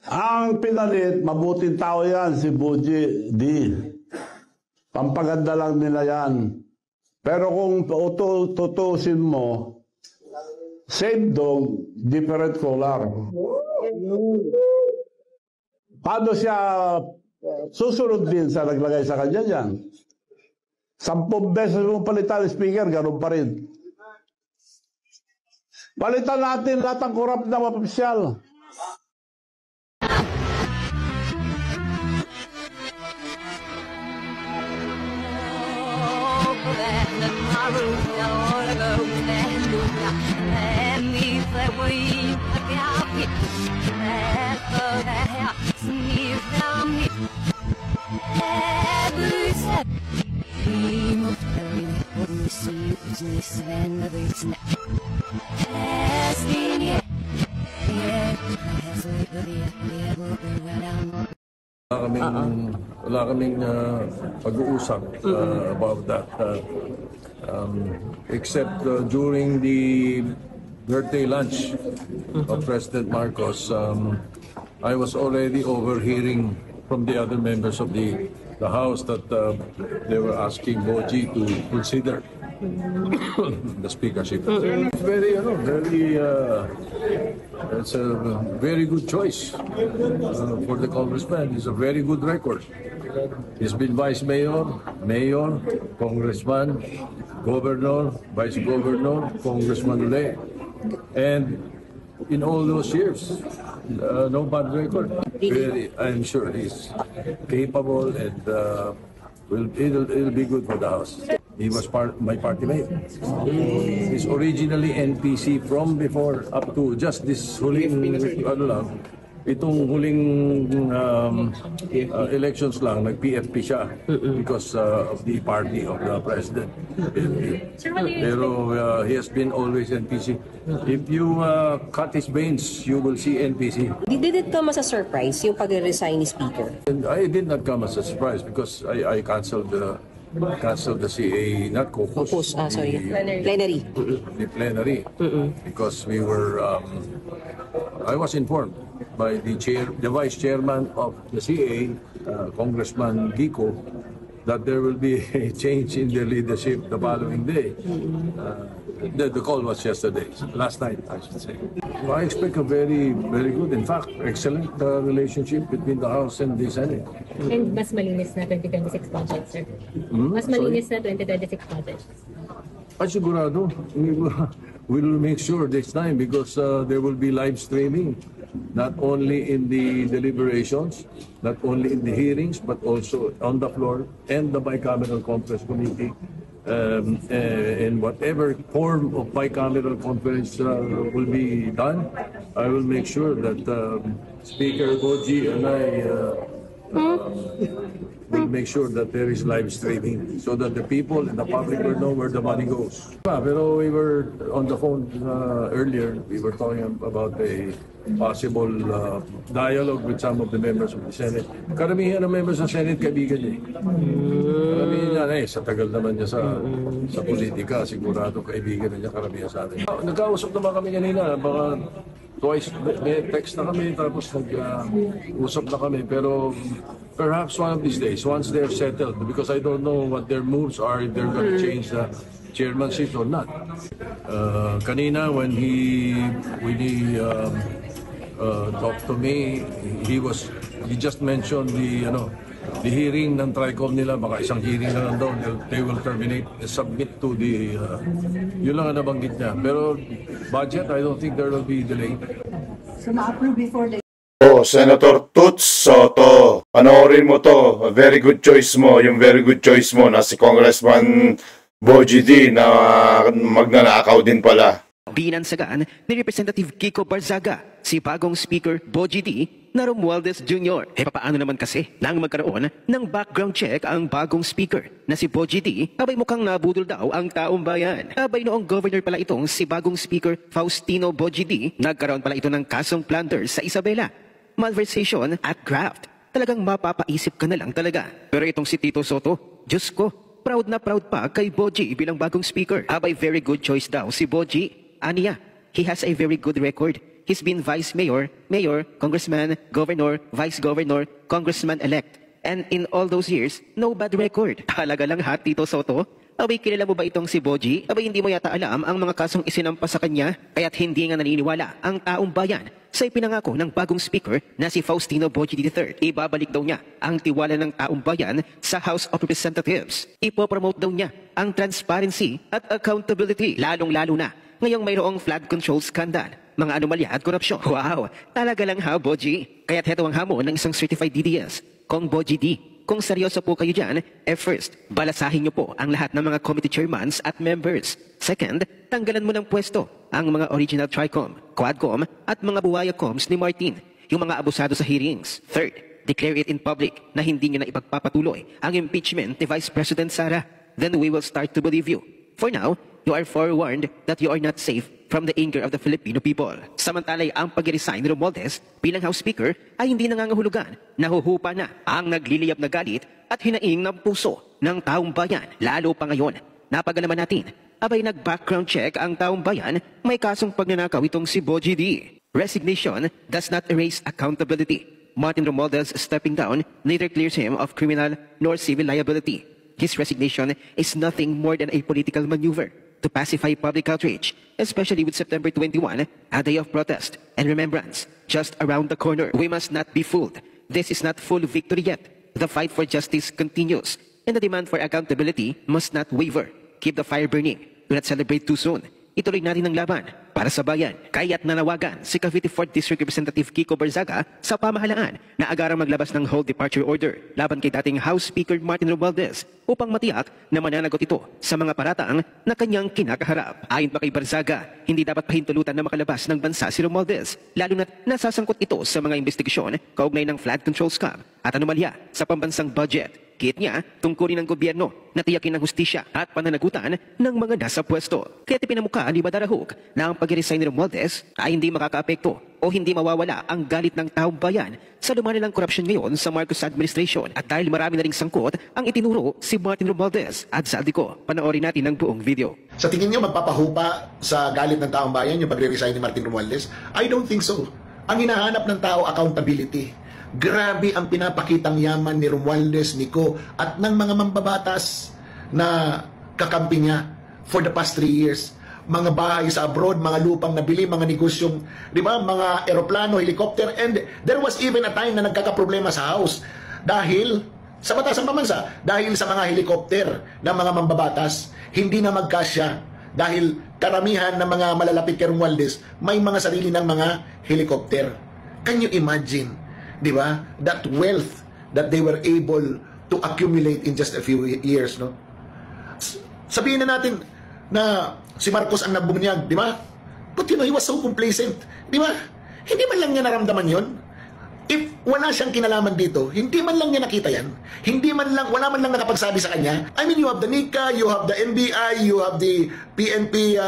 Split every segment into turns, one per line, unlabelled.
Ang pinalit, mabuting tao yan, si Boji D. Pampaganda lang nila yan. Pero kung tutusin mo, same dog, different color. Paano siya susunod din sa naglagay sa kanya dyan? 10 beses mo palitan speaker, ganun pa rin. Palitan natin lahat ng korap na mapapisyal.
Wala kaming pag-uusap about that, except during the birthday lunch of President Marcos. I was already overhearing from the other members of the House that they were asking Boji to consider the speakership. It's it's a very good choice for the congressman. It's a very good record. He's been vice mayor, mayor, congressman, governor, vice governor, congressman ulit. And in all those years, no bad record. I'm sure he's capable and it'll be good for the House. He was my party mate. He's originally NPC from before up to just this huling, itong huling elections lang, nag-PFP siya because of the party of the president. Pero he has been always NPC. If you cut his veins, you will see NPC.
Did it come as a surprise, yung pag-resign ni Speaker?
And I did not come as a surprise because I canceled the CA, not caucus.
Plenary.
The plenary. Because we were, I was informed by the vice chairman of the CA, Congressman Gico, that there will be a change in the leadership the following day. The call was yesterday, last night, I should say. I expect a very, very good, in fact, excellent relationship between the House and the Senate.
And mas malinis na 2026 budget, sir. Mas malinis na 2026 budget.
Ay, sigurado. We will make sure this time because there will be live streaming, not only in the deliberations, not only in the hearings, but also on the floor and the bicameral conference committee. In whatever form of bicameral conference will be done, I will make sure that Speaker Boji and I will make sure that there is live streaming so that the people and the public will know where the money goes. Pero we were on the phone earlier, we were talking about a possible dialogue with some of the members of the Senate. Karamihan ng members ng Senate kaibigan niya. Karamihan niya, sa tagal naman niya sa politika, sigurado kaibigan niya karamihan sa atin. Nagkausap naman kami kanina, baka twice, may text na kami, tapos nag-usap na kami, pero perhaps one of these days, once they're settled, because I don't know what their moves are, if they're going to change the chairmanship or not. Kanina, when he talked to me, he just mentioned the hearing ng TRICOM nila, baka isang hearing na lang daw, they will terminate, submit to the, yun lang ang nabanggit niya. Pero budget, I don't think there will be delay.
So ma-approve before the...
Senator Toots Soto, panoorin mo to, very good choice mo, yung very good choice mo na si Congressman Boji D na magnanakaw din pala.
Binansagan ni Representative Kiko Barzaga si bagong Speaker Boji D na Romualdez Jr. Paano naman kasi nang magkaroon ng background check ang bagong Speaker na si Boji D, abay mukhang nabudol daw ang taong bayan. Abay noong governor pala itong si bagong Speaker Faustino Boji D, nagkaroon pala ito ng kasong plunder sa Isabela, malversation at graft. Talagang mapapaisip ka na lang talaga. Pero itong si Tito Soto, Diyos ko, proud na proud pa kay Boji bilang bagong Speaker. Abay very good choice daw si Boji. Aniya, he has a very good record. he's been vice mayor, mayor, congressman, governor, vice governor, congressman-elect. And in all those years, no bad record. Talaga lang ha, Tito Soto? Abay, kilala mo ba itong si Boji? Abay, hindi mo yata alam ang mga kasong isinampa sa kanya, kaya't hindi nga naniniwala ang taong bayan sa ipinangako ng bagong speaker na si Faustino Boji III. Ibabalik daw niya ang tiwala ng taong bayan sa House of Representatives. Ipopromote daw niya ang transparency at accountability, lalong-lalo na ngayong mayroong flood control scandal, mga anomalya at korupsyon. Wow, talaga lang ha, Boji. Kaya't heto ang hamon ng isang certified DDS, Kong Boji D. Kung seryoso po kayo dyan, first, balasahin niyo po ang lahat ng mga committee chairmans at members. Second, tanggalan mo ng pwesto ang mga original TRICOM, Quadcom at mga buwaya coms ni Martin, yung mga abusado sa hearings. Third, declare it in public na hindi niyo na ipagpapatuloy ang impeachment ni Vice President Sara. Then we will start to believe you. For now, you are forewarned that you are not safe from the anger of the Filipino people. Samantalay ang pag-resign ni Romualdez bilang House Speaker ay hindi nangangahulugan. Nahuhupa na ang nagliliyab na galit at hinaing ng puso ng taong bayan. Lalo pa ngayon, napagalaman natin, abay nag-background check ang taong bayan, may kasong pagnanakaw itong si Boji D. Resignation does not erase accountability. Martin Romualdez stepping down neither clears him of criminal nor civil liability. His resignation is nothing more than a political maneuver to pacify public outrage, especially with September 21, a day of protest and remembrance just around the corner. We must not be fooled. This is not full victory yet. The fight for justice continues, and the demand for accountability must not waver. Keep the fire burning. Do not celebrate too soon. Ituloy natin ang laban para sa bayan. Kaya't nanawagan si Cavite 4th District Representative Kiko Barzaga sa pamahalaan na agarang maglabas ng whole departure order laban kay dating House Speaker Martin Romualdez upang matiyak na mananagot ito sa mga paratang na kanyang kinakaharap. Ayon pa kay Barzaga, hindi dapat pahintulutan na makalabas ng bansa si Romualdez, lalo na't nasasangkot ito sa mga investigasyon kaugnay ng flood control scam at anomalya sa pambansang budget. Kit niya, tungkulin ng gobyerno na tiyakin ng hustisya at pananagutan ng mga nasa pwesto. Kaya tipinamukha ni Badarahuk na ang pag-resign ni Romualdez ay hindi makakaapekto o hindi mawawala ang galit ng taong bayan sa lumanilang korupsyon ngayon sa Marcos administration. At dahil marami na ring sangkot ang itinuro si Martin Romualdez at Zaldico. Panoorin natin ang buong video.
Sa tingin niyo magpapahupa sa galit ng taong bayan yung pag-resign ni Martin Romualdez? I don't think so. Ang hinahanap ng tao, accountability. Grabe ang pinapakitang yaman ni Romualdez, Nico, at ng mga mambabatas na kakampi niya for the past 3 years. Mga bahay sa abroad, mga lupang nabili, mga negosyong, di ba, mga eroplano, helicopter, and there was even a time na nagkakaproblema sa house dahil sa batas ng pambansa, dahil sa mga helicopter ng mga mambabatas, hindi na magkasya dahil karamihan ng mga malalapit kay Romualdez may mga sarili ng mga helicopter. Can you imagine? Di ba? That wealth that they were able to accumulate in just a few years, no? Sabihin na natin na si Marcos ang nagbunyag, di ba? But you know, he was so complacent, di ba? Hindi man lang niya naramdaman yon. If wala siyang kinalaman dito, hindi man lang niya nakita yan. Hindi man lang, wala man lang nakapagsabi sa kanya. I mean, you have the NICA, you have the NBI, you have the PNP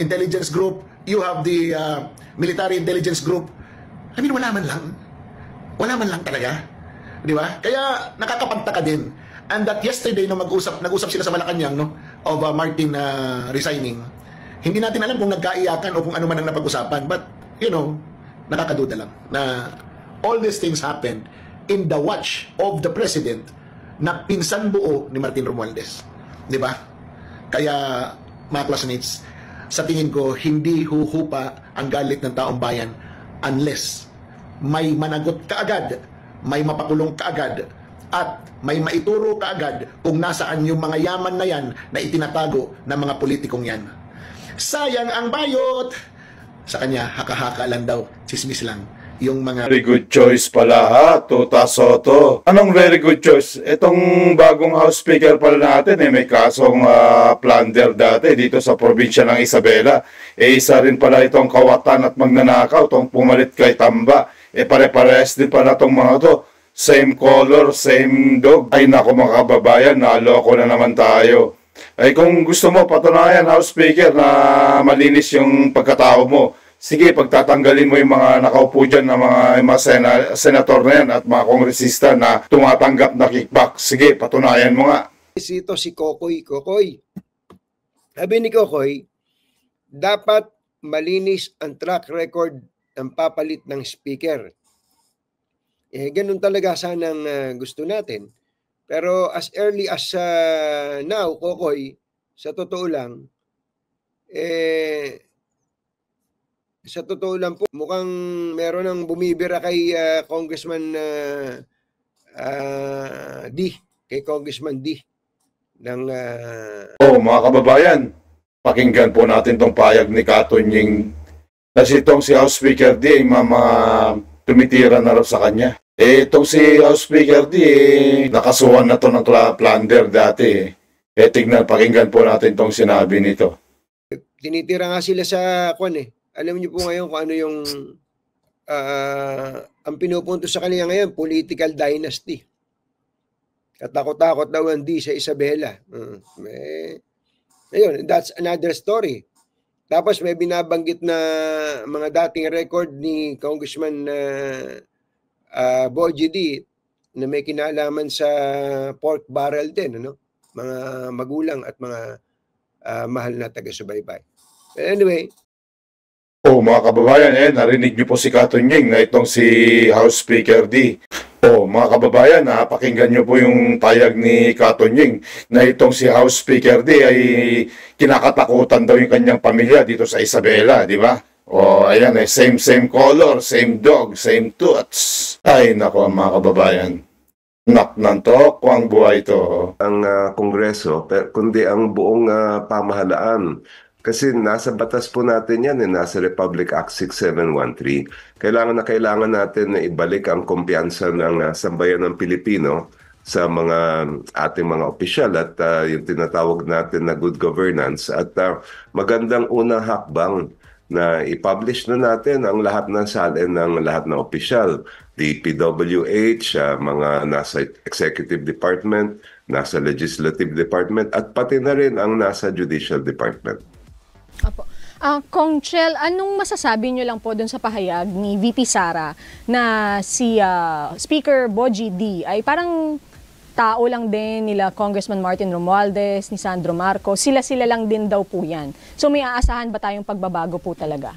intelligence group, you have the military intelligence group. I mean, wala man lang. Wala man lang talaga. Di ba? Kaya nakakapagtaka din. And that yesterday, nung nag-usap sila sa Malacanang, no, of Martin resigning, hindi natin alam kung nagkaiyakan o kung ano man ang napag-usapan. But, you know, nakakaduda lang na all these things happened in the watch of the president na pinsan buo ni Martin Romualdez. Di ba? Kaya, mga classmates, sa tingin ko, hindi huhupa ang galit ng taong bayan unless may managot kaagad, may mapakulong kaagad, at may maituro kaagad kung nasaan yung mga yaman na yan na itinatago ng mga politikong yan. Sayang ang bayot! Sa kanya, haka-haka lang daw, chismis lang. Yung mga...
Very good choice pala ha, Tuta Soto. Anong very good choice? Itong bagong House Speaker pala natin, may kasong plunder dati dito sa probinsya ng Isabela. Isa rin pala itong kawatan at magnanakaw, itong pumalit kay Tamba. Pare-pares din pala itong mga to. Same color, same dog. Ay nako mga kababayan, naloko na naman tayo. Ay kung gusto mo patunayan, House Speaker, na malinis yung pagkatao mo, sige, pagtatanggalin mo yung mga nakaupo dyan na mga senator na yan at mga kongresista na tumatanggap na kickback. Sige, patunayan mo nga.
Ito si Kokoy. Sabi ni Kokoy, dapat malinis ang track record ng papalit ng speaker. Ganun talaga sanang gusto natin. Pero as early as now, Kokoy, sa totoo lang, po, mukhang meron ng bumibira kay Congressman kay Congressman D.
Mga kababayan, pakinggan po natin tong payag ni Katunying na si House Speaker D, tumitira na raw sa kanya. Itong si House Speaker D, nakasuhan na to ng plunder dati. Tignan, pakinggan po natin tong sinabi nito.
Tinitira nga sila sa alam niyo po ngayon kung ano yung ang pinupunto sa kanila ngayon, political dynasty. Katakot-takot daw ang D sa Isabela. Ayun, that's another story. Tapos may binabanggit na mga dating record ni Congressman Boji D na may kinalaman sa pork barrel din, mga magulang at mga mahal na taga-subaybay. Anyway.
Mga kababayan, narinig niyo po si Katunying na itong si House Speaker D. Mga kababayan, pakinggan niyo po yung payag ni Katunying na itong si House Speaker D ay kinakatakutan daw yung kanyang pamilya dito sa Isabela, di ba? Ayan, same color, same dog, same toots. Ay, nako mga kababayan. Nantok ang buhay ito.
Ang Kongreso, kundi ang buong pamahalaan. Kasi nasa batas po natin yan, nasa Republic Act 6713. Kailangan natin na ibalik ang kumpiyansa ng sambayan ng Pilipino sa ating mga opisyal at yung tinatawag natin na good governance. At magandang unang hakbang na i-publish na natin ang lahat ng salin ng lahat ng opisyal. DPWH, mga nasa Executive Department, nasa Legislative Department, at pati na rin ang nasa Judicial Department.
Opo. Kong Chel, anong masasabi niyo lang po dun sa pahayag ni VP Sara na si Speaker Boji D ay parang tao lang din nila Congressman Martin Romualdez, ni Sandro Marcos, sila lang din daw po yan. So may aasahan ba tayong pagbabago po talaga?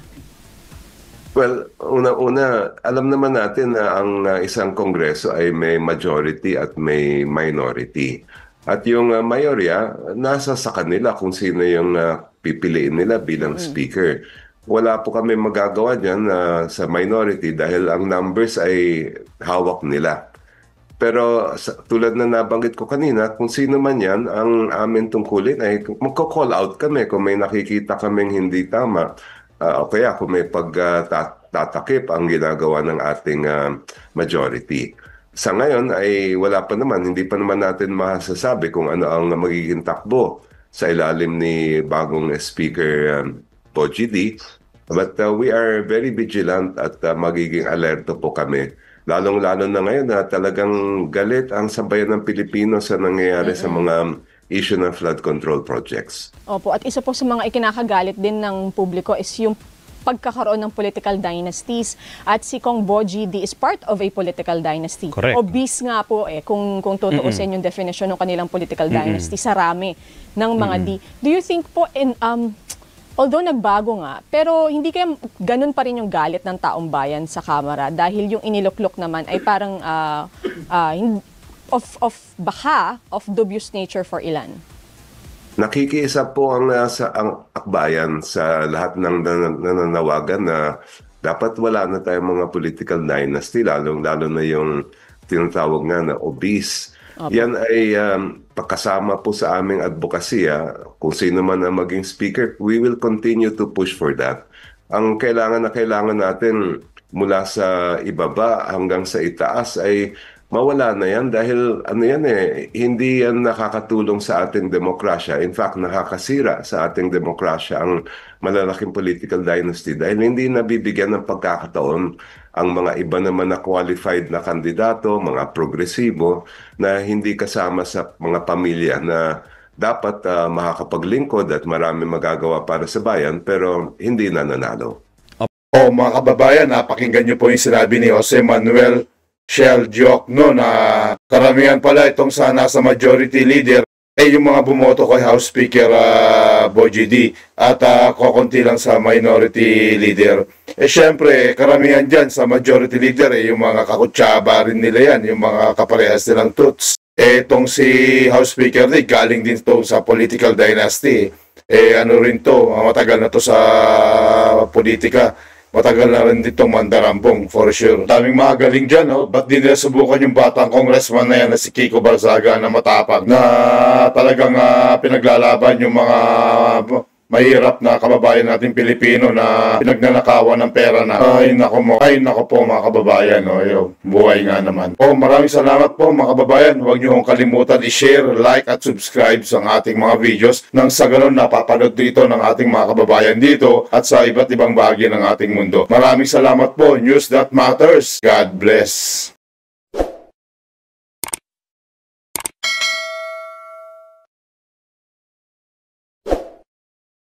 Well, una-una, alam naman natin na ang isang kongreso ay may majority at may minority. At yung mayorya, nasa sa kanila kung sino yung pipiliin nila bilang speaker. Wala po kami magagawa dyan sa minority dahil ang numbers ay hawak nila. Pero tulad na nabanggit ko kanina, kung sino man yan, ang amin tungkulin ay magko-call out kami kung may nakikita kaming hindi tama. O kaya kung may pagtatakip ang ginagawa ng ating majority. Sa ngayon ay wala pa naman, hindi pa naman natin masasabi kung ano ang magiging takbo sa ilalim ni bagong Speaker Boji D. But we are very vigilant at magiging alerto po kami. Lalong-lalo na ngayon na talagang galit ang sambayan ng Pilipino sa nangyayari sa mga issue ng flood control projects.
Opo, at isa po sa mga ikinakagalit din ng publiko is yung pagkakaroon ng political dynasties at si Kong Boji D is part of a political dynasty.
Correct.
Obese nga po kung tutuusin yung definition ng kanilang political dynasty sa rami ng mga D. Do you think po although nagbago nga, pero hindi kaya ganun pa rin yung galit ng taong bayan sa Kamara dahil yung iniluklok naman ay parang of dubious nature for ilan?
Nakikiisa po ang akbayan sa lahat ng nananawagan na dapat wala na tayong mga political dynasty, lalo na yung tinatawag nga na obese. Okay. Yan ay pakasama po sa aming advokasya. Kung sino man ang maging speaker, we will continue to push for that. Ang kailangan natin mula sa ibaba hanggang sa itaas ay mawala na yan dahil hindi yan nakakatulong sa ating demokrasya. In fact, nakakasira sa ating demokrasya ang malalaking political dynasty dahil hindi nabibigyan ng pagkakataon ang mga iba naman na qualified na kandidato, mga progresibo na hindi kasama sa mga pamilya na dapat makakapaglingkod at marami magagawa para sa bayan pero hindi nananalo.
Mga kababayan, pakinggan niyo po yung sinabi ni Jose Manuel Shell Diokno na karamihan pala itong nasa majority leader yung mga bumoto kay House Speaker Bogie D at kokonti lang sa minority leader. Syempre, karamihan dyan sa majority leader, yung mga kakutsaba rin nila yan, yung mga kaparehas nilang truths. Itong si House Speaker D, galing din to sa political dynasty. Ano rin to, matagal na to sa politika. Matagal na rin ditong mandarambong, for sure. Daming mga galing dyan, no? Ba't di nila subukan yung batang congressman na yan na si Kiko Barzaga na matapag, na talagang pinaglalaban yung mga mahirap na kababayan natin Pilipino na pinagnanakawan ng pera na ay nako po mga kababayan, no? Buhay nga naman. Maraming salamat po mga kababayan. Huwag niyo kong kalimutan i-share, like at subscribe sa ating mga videos nang sa ganun napapanood dito ng ating mga kababayan dito at sa iba't ibang bahagi ng ating mundo. Maraming salamat po. News that matters. God bless.